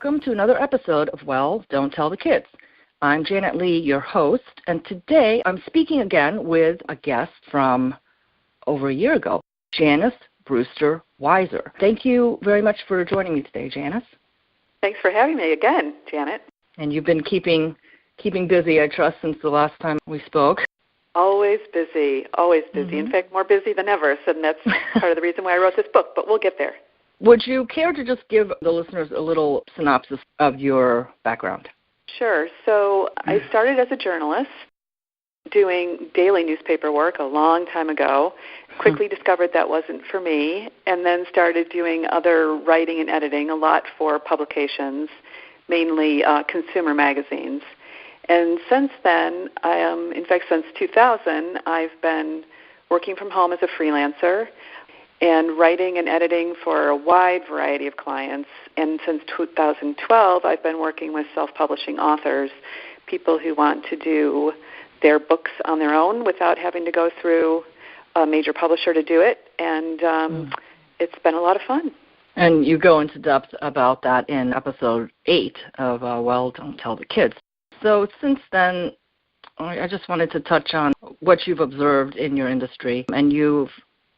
welcome to another episode of Well, Don't Tell the Kids. I'm Janet Lee, your host, and today I'm speaking again with a guest from over a year ago, Janice Brewster Weiser. Thank you very much for joining me today, Janice. Thanks for having me again, Janet. And you've been keeping busy, I trust, since the last time we spoke. Always busy, always busy. In fact, more busy than ever, so that's part of the reason why I wrote this book, but we'll get there. Would you care to just give the listeners a little synopsis of your background? Sure. So I started as a journalist doing daily newspaper work a long time ago, quickly discovered that wasn't for me, and then started doing other writing and editing, a lot for publications, mainly consumer magazines. And since then, in fact, since 2000, I've been working from home as a freelancer and writing and editing for a wide variety of clients. And since 2012, I've been working with self-publishing authors, people who want to do their books on their own without having to go through a major publisher to do it. And it's been a lot of fun. And you go into depth about that in episode 8 of Well, Don't Tell the Kids. So since then, I just wanted to touch on what you've observed in your industry. And you've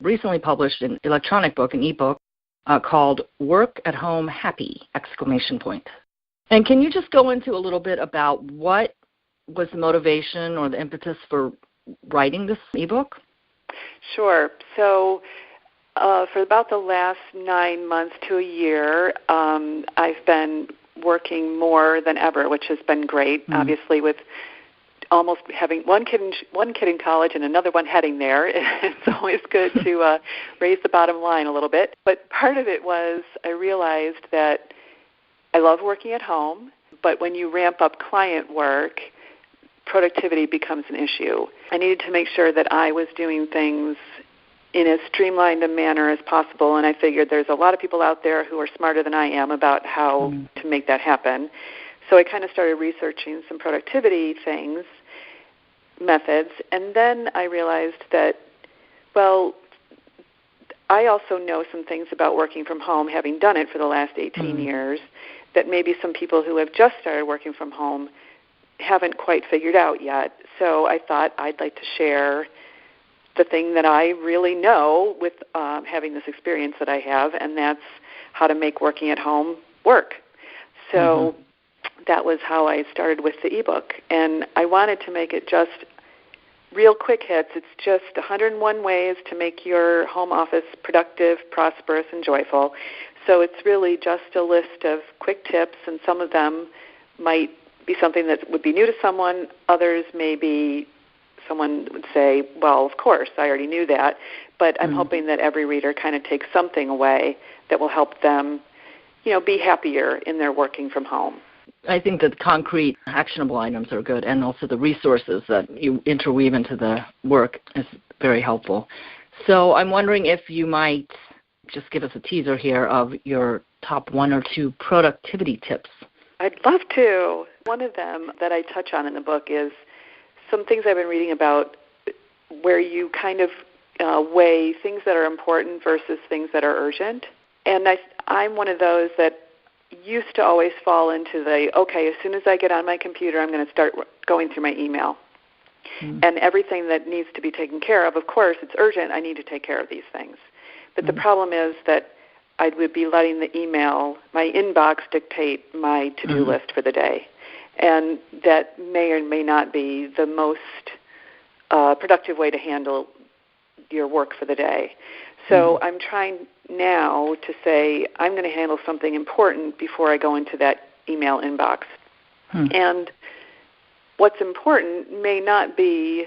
recently published an electronic book, an ebook, called Work at Home Happy! And can you just go into a little bit about what was the motivation or the impetus for writing this ebook? Sure. So for about the last 9 months to a year, I've been working more than ever, which has been great, obviously, with almost having one kid in college and another one heading there. It's always good to raise the bottom line a little bit. But part of it was I realized that I love working at home, but when you ramp up client work, productivity becomes an issue. I needed to make sure that I was doing things in as streamlined a manner as possible, and I figured there's a lot of people out there who are smarter than I am about how to make that happen. So I kind of started researching some productivity methods, and then I realized that, well, I also know some things about working from home, having done it for the last 18 years, that maybe some people who have just started working from home haven't quite figured out yet. So I thought I'd like to share the thing that I really know with having this experience that I have, and that's how to make working at home work. So that was how I started with the ebook, and I wanted to make it just real quick hits. It's just 101 ways to make your home office productive, prosperous, and joyful. So it's really just a list of quick tips, and some of them might be something that would be new to someone. Others may be someone would say, well, of course, I already knew that. But I'm hoping that every reader kind of takes something away that will help them, be happier in their working from home. I think that concrete, actionable items are good, and also the resources that you interweave into the work is very helpful. So I'm wondering if you might just give us a teaser here of your top 1 or 2 productivity tips. I'd love to. One of them that I touch on in the book is some things I've been reading about where you kind of weigh things that are important versus things that are urgent. And I'm one of those that used to always fall into okay, as soon as I get on my computer, I'm going to start going through my email. And everything that needs to be taken care of course, it's urgent. I need to take care of these things. But the problem is that I would be letting the email, my inbox, dictate my to-do list for the day. And that may or may not be the most productive way to handle your work for the day. So I'm trying now to say I'm going to handle something important before I go into that email inbox. And what's important may not be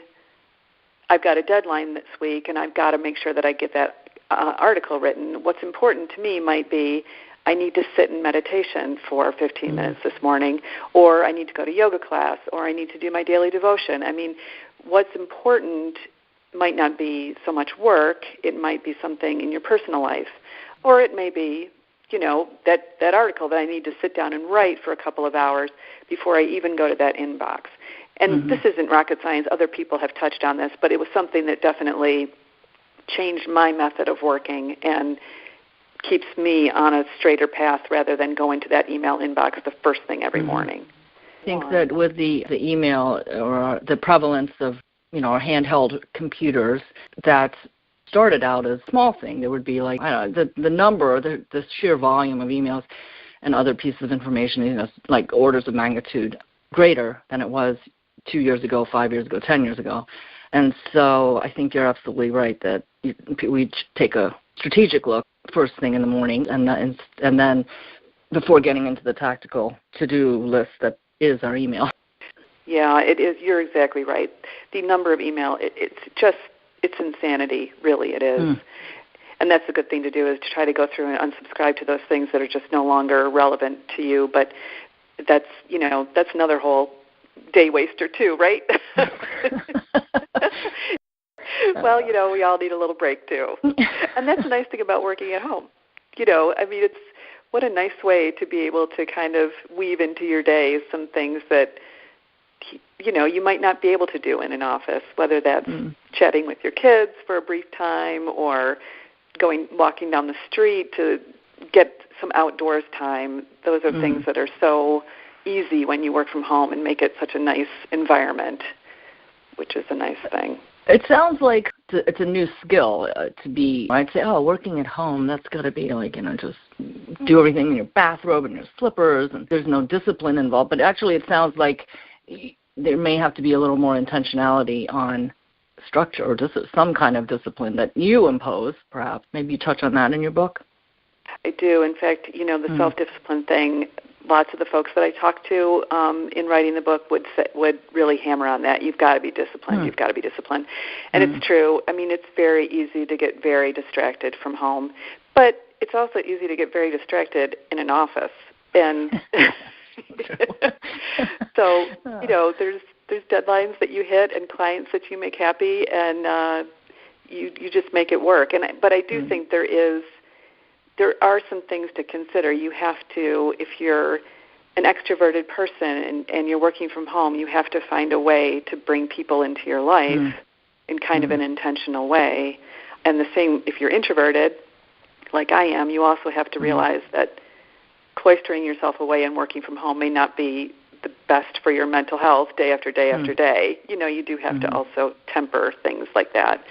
I've got a deadline this week and I've got to make sure that I get that article written. What's important to me might be I need to sit in meditation for 15 minutes this morning, or I need to go to yoga class, or I need to do my daily devotion. I mean, what's important might not be so much work. It might be something in your personal life, or it may be, that article that I need to sit down and write for a couple of hours before I even go to that inbox. And this isn't rocket science. Other people have touched on this, but it was something that definitely changed my method of working and keeps me on a straighter path rather than going to that email inbox the first thing every morning. I think that with the email or the prevalence of, our handheld computers, that started out as a small thing. There would be like, I don't know, the number, the sheer volume of emails and other pieces of information, like orders of magnitude greater than it was 2 years ago, 5 years ago, 10 years ago. And so I think you're absolutely right that we take a strategic look first thing in the morning and then before getting into the tactical to-do list that is our email. Yeah, it is. You're exactly right. The number of email, it's insanity, really, it is. And that's a good thing to do, is to try to go through and unsubscribe to those things that are just no longer relevant to you. But that's another whole day waster too, right? Well, we all need a little break too. And that's the nice thing about working at home. It's what a nice way to be able to kind of weave into your day some things that, you might not be able to do in an office, whether that's chatting with your kids for a brief time or walking down the street to get some outdoors time. Those are things that are so easy when you work from home and make it such a nice environment, which is a nice thing. It sounds like it's a new skill to be, I'd say, working at home, that's got to be like, just do everything in your bathrobe and your slippers, and there's no discipline involved. But actually it sounds like there may have to be a little more intentionality on structure or some kind of discipline that you impose, perhaps. Maybe you touch on that in your book? I do. In fact, the self-discipline thing, lots of the folks that I talk to in writing the book would really hammer on that. You've got to be disciplined. You've got to be disciplined. And it's true. It's very easy to get very distracted from home, but it's also easy to get very distracted in an office. And so, there's deadlines that you hit and clients that you make happy, and you just make it work. But I do think there are some things to consider. You have to, if you're an extroverted person and you're working from home, you have to find a way to bring people into your life in kind of an intentional way. And the same, if you're introverted, like I am, you also have to realize that cloistering yourself away and working from home may not be the best for your mental health day after day after day. You do have to also temper things like that.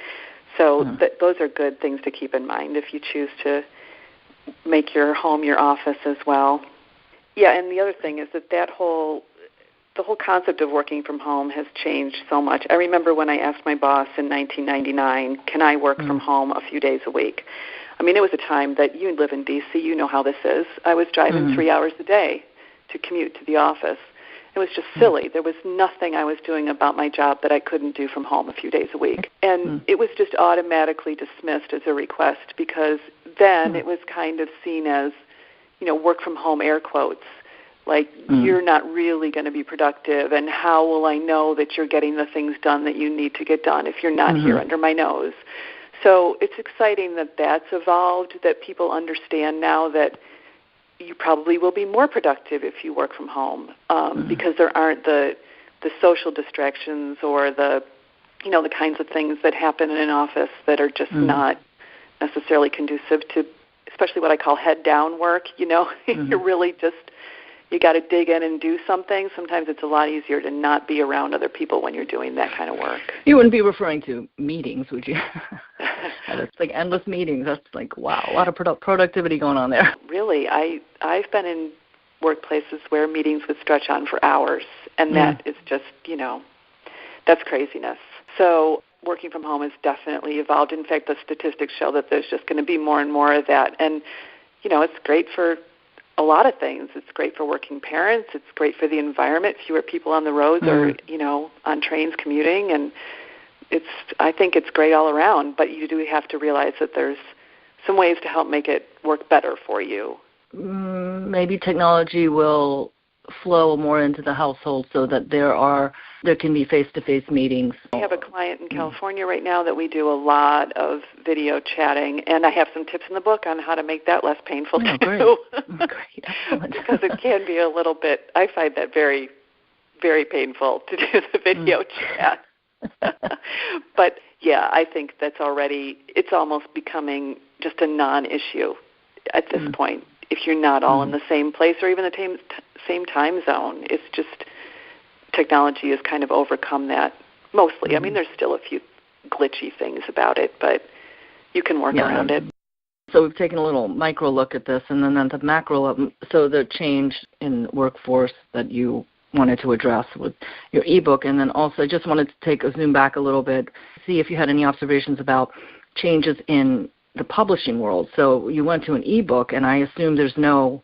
So those are good things to keep in mind if you choose to make your home your office as well. Yeah, and the other thing is that the whole concept of working from home has changed so much. I remember when I asked my boss in 1999, can I work from home a few days a week? It was a time that you live in D.C., you know how this is. I was driving 3 hours a day to commute to the office. It was just silly. There was nothing I was doing about my job that I couldn't do from home a few days a week. And it was just automatically dismissed as a request because then it was kind of seen as, work from home, air quotes, like you're not really going to be productive, and how will I know that you're getting the things done that you need to get done if you're not here under my nose? So it's exciting that that's evolved, that people understand now that you probably will be more productive if you work from home because there aren't the social distractions or the kinds of things that happen in an office that are just not necessarily conducive to, especially what I call head down work. You're really just, you got to dig in and do something. Sometimes it's a lot easier to not be around other people when you're doing that kind of work. You wouldn't be referring to meetings, would you? It's like endless meetings. That's like, wow, a lot of productivity going on there. Really, I've been in workplaces where meetings would stretch on for hours, and that is just, that's craziness. So working from home has definitely evolved. In fact, the statistics show that there's just going to be more and more of that. And, it's great for a lot of things. It's great for working parents. It's great for the environment. Fewer people on the roads or, on trains commuting. And I think it's great all around. But you do have to realize that there's some ways to help make it work better for you. Maybe technology will flow more into the household so that there can be face-to-face meetings. I have a client in California right now that we do a lot of video chatting, and I have some tips in the book on how to make that less painful too. Great. Excellent. Because it can be a little bit, I find that very, very painful to do the video chat. But yeah, I think it's almost becoming just a non-issue at this point if you're not all in the same place or even the same time zone. It's just technology has kind of overcome that mostly. I mean, there's still a few glitchy things about it, but you can work around it. So we've taken a little micro look at this, and then the macro, so the change in workforce that you wanted to address with your ebook, and then also I just wanted to take a zoom back a little bit, see if you had any observations about changes in the publishing world. So you went to an ebook, and I assume there's no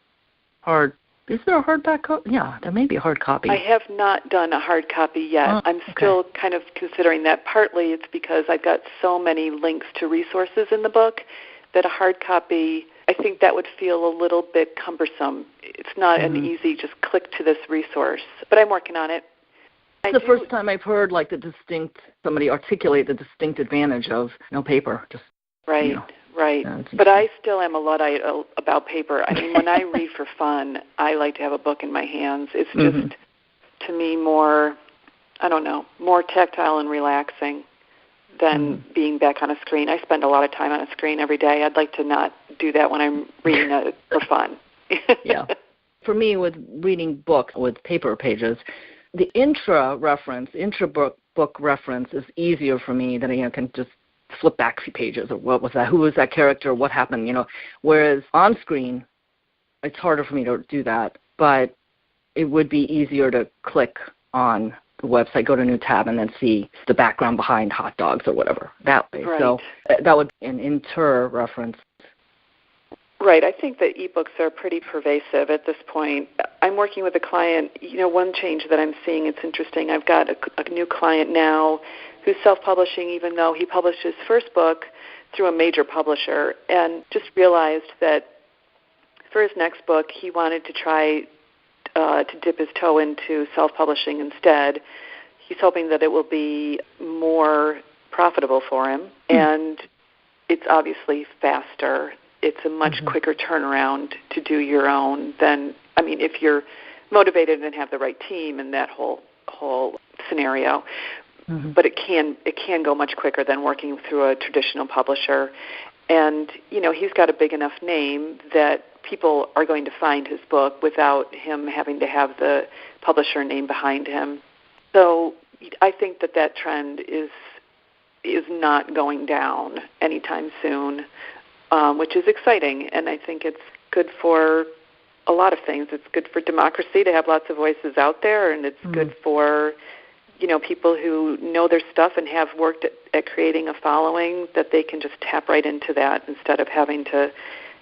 hard. Is there a hardback copy? Yeah, there may be a hard copy. I have not done a hard copy yet. I'm still kind of considering that. Partly it's because I've got so many links to resources in the book that a hard copy, I think that would feel a little bit cumbersome. It's not an easy just click to this resource, but I'm working on it. It's the first time I've heard like somebody articulate the distinct advantage of no paper. Just Right. But I still am a Luddite about paper. I mean, when I read for fun, I like to have a book in my hands. It's just, to me, more tactile and relaxing than being back on a screen. I spend a lot of time on a screen every day. I'd like to not do that when I'm reading it for fun. Yeah. For me, with reading books with paper pages, the intra-book reference is easier for me than I can just flip back a few pages, or what was that? Who was that character? What happened? Whereas on screen, it's harder for me to do that, but it would be easier to click on the website, go to a new tab, and then see the background behind hot dogs or whatever that way. Right. So that would be an inter-reference. Right. I think that ebooks are pretty pervasive at this point. I'm working with a client. One change that I'm seeing, it's interesting. I've got a new client now who's self-publishing, even though he published his first book through a major publisher, and just realized that for his next book, he wanted to try to dip his toe into self-publishing instead. He's hoping that it will be more profitable for him, and it's obviously faster. It's a much quicker turnaround to do your own than, if you're motivated and have the right team and that whole scenario. But it can go much quicker than working through a traditional publisher. And, he's got a big enough name that people are going to find his book without him having to have the publisher name behind him. So I think that trend is not going down anytime soon, which is exciting. And I think it's good for a lot of things. It's good for democracy to have lots of voices out there, and it's good for people who know their stuff and have worked at creating a following, that they can just tap right into that instead of having to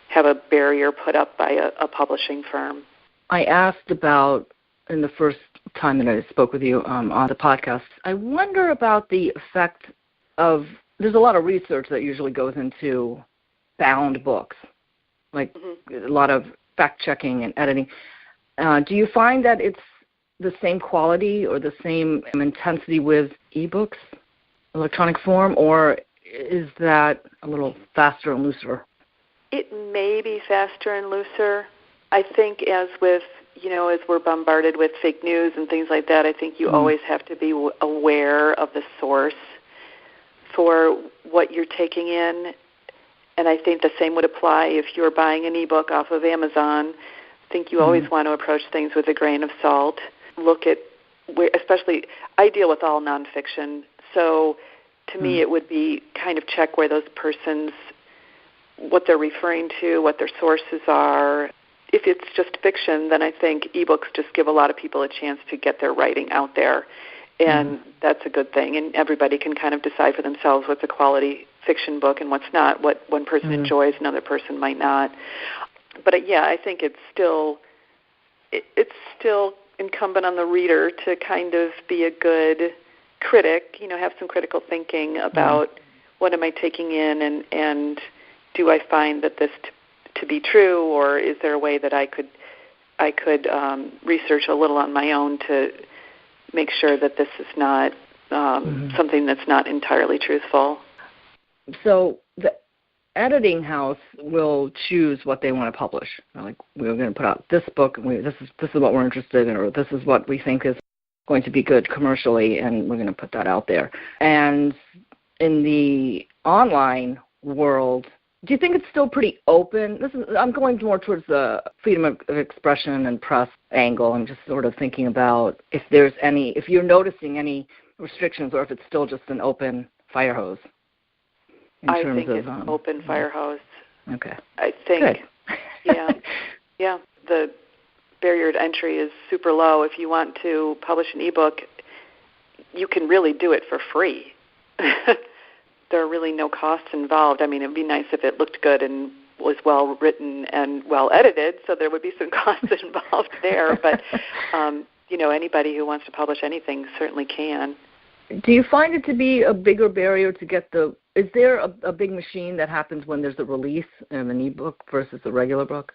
have a barrier put up by a publishing firm. I asked about, in the first time that I spoke with you on the podcast, I wonder about the effect of, there's a lot of research that usually goes into bound books, like a lot of fact-checking and editing. Do you find that it's the same quality or the same intensity with ebooks, electronic form, or is that a little faster and looser? It may be faster and looser. I think as we're bombarded with fake news and things like that, I think you always have to be aware of the source for what you're taking in. And I think the same would apply if you're buying an ebook off of Amazon. I think you always want to approach things with a grain of salt. Look at especially, I deal with all nonfiction, so to me it would be kind of check where those persons, what they're referring to, what their sources are. If it's just fiction, then I think ebooks just give a lot of people a chance to get their writing out there, and that's a good thing, and everybody can kind of decide for themselves what's a quality fiction book and what's not, what one person enjoys, another person might not. But I think it's still incumbent on the reader to kind of be a good critic, have some critical thinking about what am I taking in, and do I find that this to be true, or is there a way that I could research a little on my own to make sure that this is not something that's not entirely truthful. So the editing house will choose what they want to publish. Like, we're going to put out this book, and this is what we're interested in, or this is what we think is going to be good commercially, and we're going to put that out there. And in the online world, Do you think it's still pretty open? I'm going more towards the freedom of expression and press angle. I'm just sort of thinking about if you're noticing any restrictions, or if it's still just an open fire hose. I think it's open fire hose. Okay. I think, yeah. The barrier to entry is super low. If you want to publish an ebook, you can really do it for free. There are really no costs involved. I mean, it would be nice if it looked good and was well written and well edited, so there would be some costs involved there. But, anybody who wants to publish anything certainly can. Do you find it to be a bigger barrier to get is there a big machine that happens when there's a release of an ebook versus a regular book?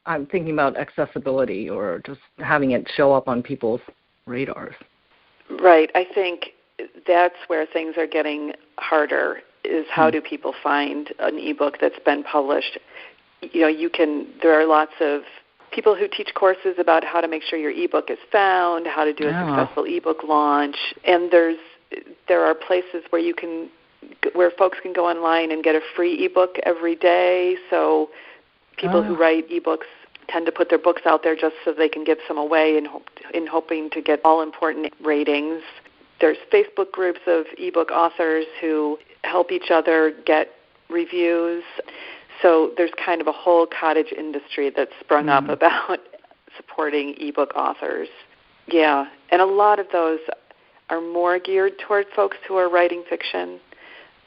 I'm thinking about accessibility or just having it show up on people's radars. Right. I think that's where things are getting harder, is how do people find an ebook that's been published. There are lots of people who teach courses about how to make sure your ebook is found, how to do a successful ebook launch, and there are places where folks can go online and get a free ebook every day. So people who write ebooks tend to put their books out there just so they can give some away in hoping to get all-important ratings. There's Facebook groups of ebook authors who help each other get reviews. So there's kind of a whole cottage industry that's sprung up about supporting ebook authors. Yeah, and a lot of those are more geared toward folks who are writing fiction,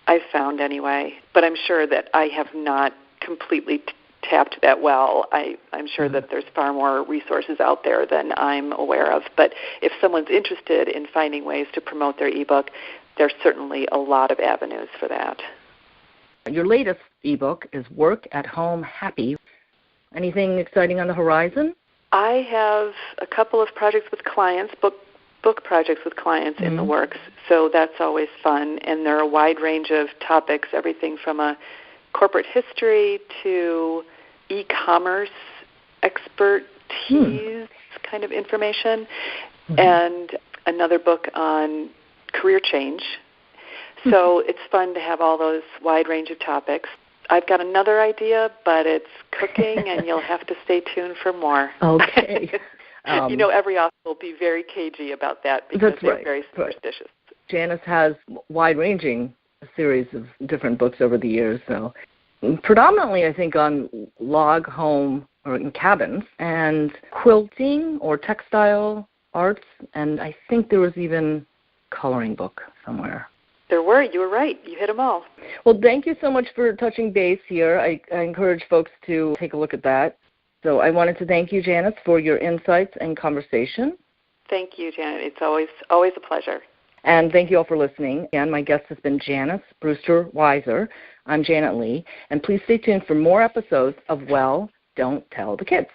I've found anyway. But I'm sure that I have not completely tapped that well. I'm sure that there's far more resources out there than I'm aware of. But if someone's interested in finding ways to promote their ebook, there's certainly a lot of avenues for that. Your latest ebook is Work at Home Happy. Anything exciting on the horizon? I have a couple of projects with clients, book projects with clients in the works, so that's always fun. And there are a wide range of topics, everything from a corporate history to e-commerce expertise kind of information, and another book on career change. So it's fun to have all those wide range of topics. I've got another idea, but it's cooking, and you'll have to stay tuned for more. Okay. Every author will be very cagey about that because they're very superstitious. Janice has wide-ranging series of different books over the years, so predominantly I think on log home or in cabins and quilting or textile arts, and I think there was even coloring book somewhere. There were. You were right. You hit them all. Well, thank you so much for touching base here. I encourage folks to take a look at that. So I wanted to thank you, Janice, for your insights and conversation. Thank you, Janet. It's always a pleasure. And thank you all for listening. And my guest has been Janice Brewster Weiser. I'm Janet Lee. And please stay tuned for more episodes of Well, Don't Tell the Kids.